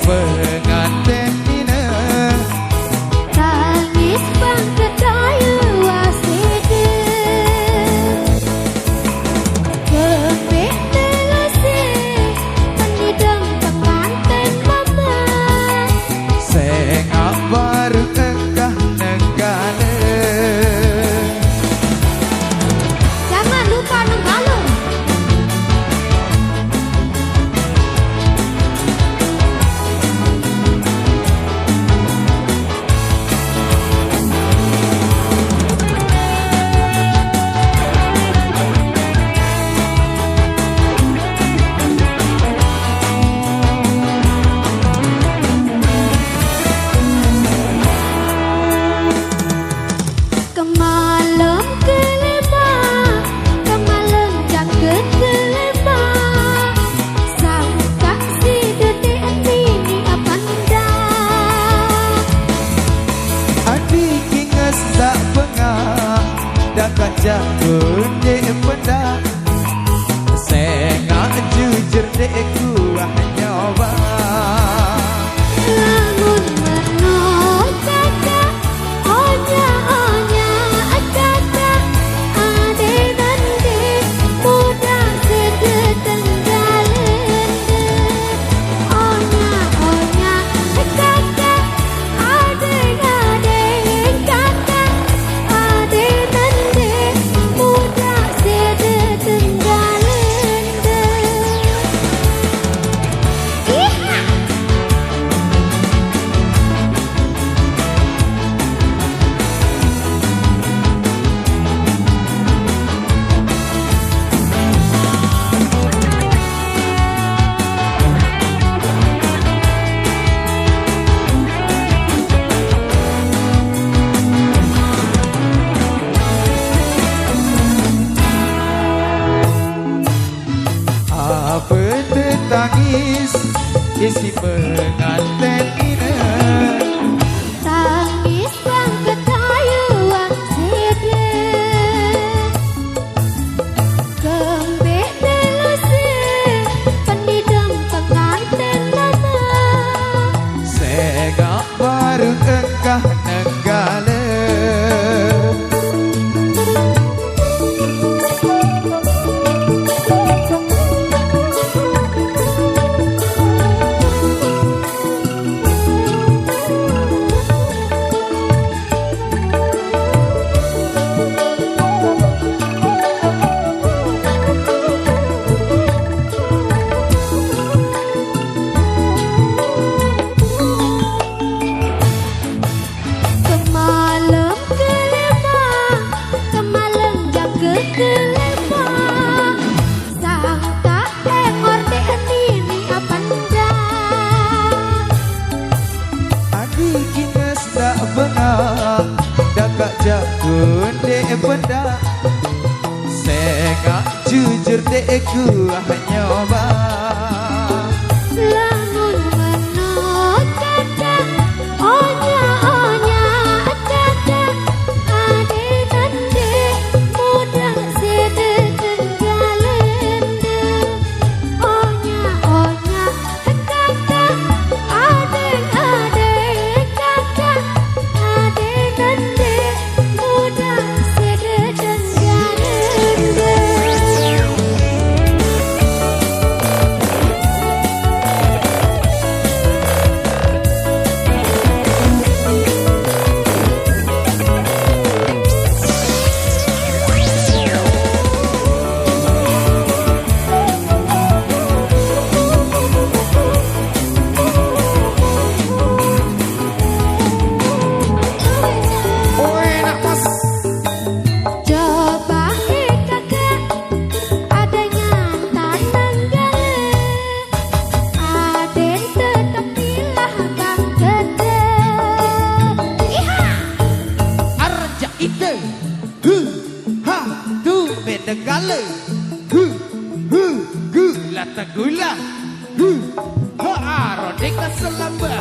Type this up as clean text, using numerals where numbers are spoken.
pengantin dina tangis bang kedaya wasede kepek telase penidang pengantin mama sengak baru enggah nenggale jangan lupa nenggalo Kemalem kelima, kemalem jaket kelima. Sang taksi detik ini apa dah? adik ingat tak pengah dapat jatuh di pendak sengak jujur deku nyoba Lamun menol kakak, onya kakak, ade nande muda sedetenggalen. Onya kakak, ade kakak, ade nande muda sedetenggalen. Iha. apa tetangis isi pengantin dina Tangis bang kedaya wasede kembek telase penidang pengantin mama sengak baru enggah nenggale kemalem kelima, kemalem jaket kelima. Sang tak ekor ini apa dah? adik ingat tak pengah dapat jatuh di pendak sengak jujur deku nyoba Lamun menol kakak, onya kakak, ade nande muda sedetenggalen. Onya kakak, ade kakak, ade nande muda Negala gula tegula ha arodeka selamba